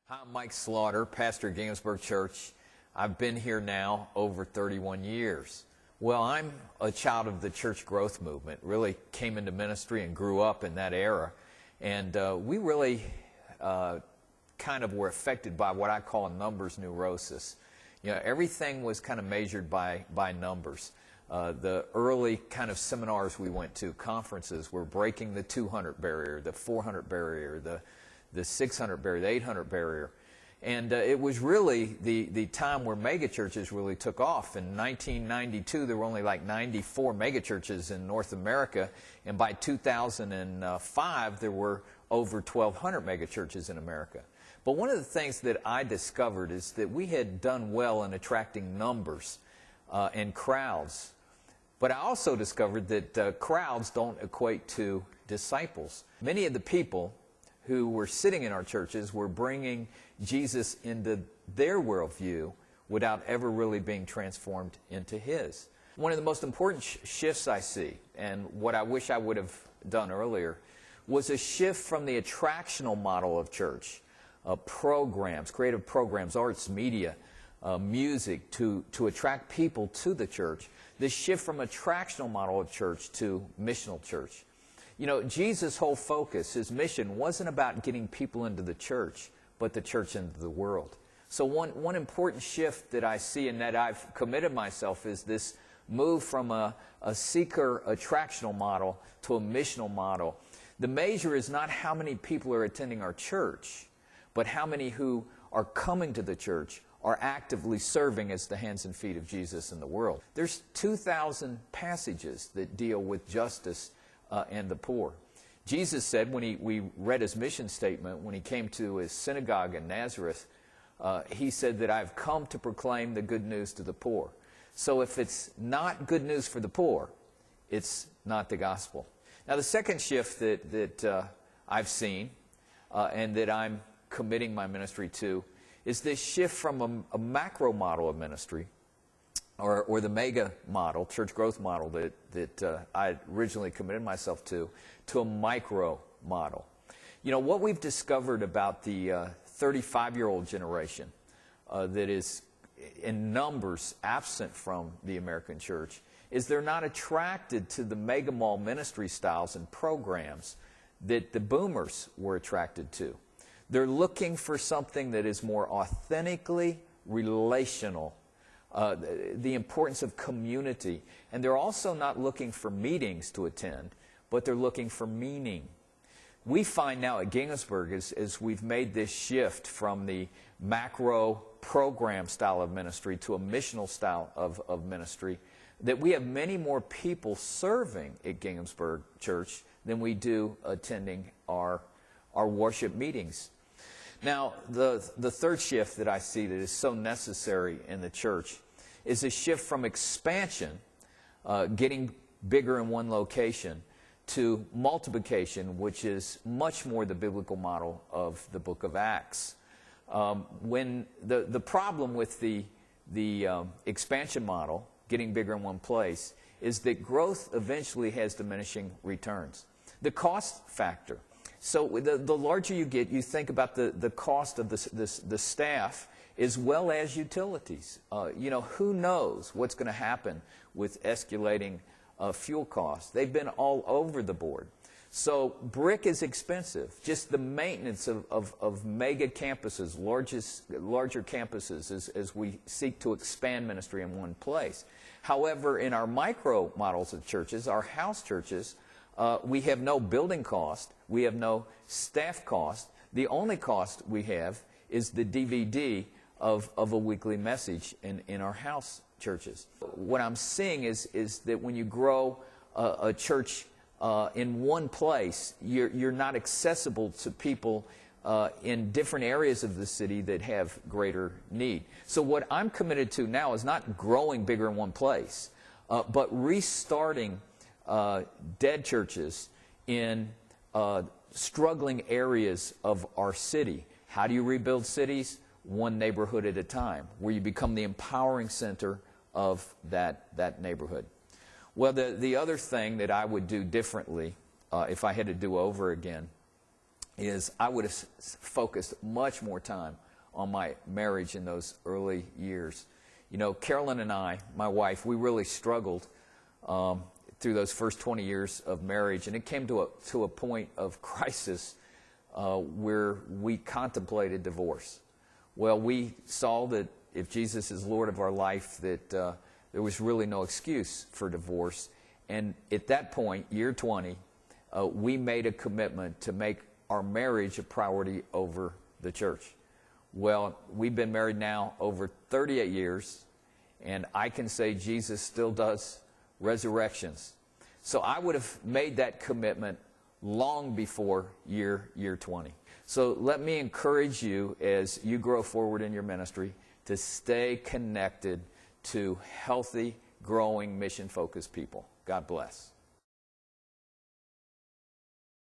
Hi, I'm Mike Slaughter, pastor at Ginghamsburg Church. I've been here now over 31 years. Well, I'm a child of the church growth movement, really came into ministry and grew up in that era. And we really kind of were affected by what I call numbers neurosis. You know, everything was kind of measured by numbers. The early kind of seminars we went to, conferences, were breaking the 200 barrier, the 400 barrier, the 600 barrier, the 800 barrier. And it was really the time where megachurches really took off. In 1992, there were only like 94 megachurches in North America. And by 2005, there were over 1,200 megachurches in America. But one of the things that I discovered is that we had done well in attracting numbers and crowds. But I also discovered that crowds don't equate to disciples. Many of the people who were sitting in our churches were bringing Jesus into their worldview without ever really being transformed into his. One of the most important shifts I see, and what I wish I would have done earlier, was a shift from the attractional model of church, programs, creative programs, arts, media, music, to attract people to the church. This shift from attractional model of church to missional church. You know, Jesus' whole focus, his mission, wasn't about getting people into the church, but the church into the world. So one important shift that I see and that I've committed myself is this move from a seeker attractional model to a missional model. The measure is not how many people are attending our church, but how many who are coming to the church are actively serving as the hands and feet of Jesus in the world. There's 2,000 passages that deal with justice and the poor. Jesus said, when we read his mission statement, when he came to his synagogue in Nazareth, he said that I've come to proclaim the good news to the poor. So if it's not good news for the poor, it's not the gospel. Now the second shift that I've seen and that I'm committing my ministry to is this shift from a macro model of ministry, or the mega model, church growth model that I originally committed myself to a micro model. You know, what we've discovered about the 35-year-old generation that is in numbers absent from the American church is they're not attracted to the mega mall ministry styles and programs that the boomers were attracted to. They're looking for something that is more authentically relational. The importance of community. And they're also not looking for meetings to attend, but they're looking for meaning. We find now at Ginghamsburg, as we've made this shift from the macro program style of ministry to a missional style of ministry, that we have many more people serving at Ginghamsburg Church than we do attending our worship meetings. Now, the third shift that I see that is so necessary in the church is a shift from expansion, getting bigger in one location, to multiplication, which is much more the biblical model of the book of Acts. When the problem with the expansion model, getting bigger in one place, is that growth eventually has diminishing returns. The cost factor. So the larger you get, you think about the cost of the staff as well as utilities. You know, who knows what's going to happen with escalating fuel costs. They've been all over the board. So brick is expensive. Just the maintenance of mega campuses, larger campuses as we seek to expand ministry in one place. However, in our micro models of churches, our house churches, we have no building cost. We have no staff cost. The only cost we have is the DVD of a weekly message in our house churches. What I'm seeing is that when you grow a church in one place, you're not accessible to people in different areas of the city that have greater need. So what I'm committed to now is not growing bigger in one place, but restarting dead churches in struggling areas of our city. How do you rebuild cities? One neighborhood at a time, where you become the empowering center of that neighborhood. Well, the other thing that I would do differently if I had to do over again is I would have focused much more time on my marriage in those early years. You know, Carolyn and I, my wife, we really struggled through those first 20 years of marriage, and it came to a point of crisis where we contemplated divorce. Well, we saw that if Jesus is Lord of our life, that there was really no excuse for divorce. And at that point, year 20, we made a commitment to make our marriage a priority over the church. Well, we've been married now over 38 years, and I can say Jesus still does resurrections. So I would have made that commitment long before year 20. So let me encourage you as you grow forward in your ministry to stay connected to healthy, growing, mission-focused people. God bless.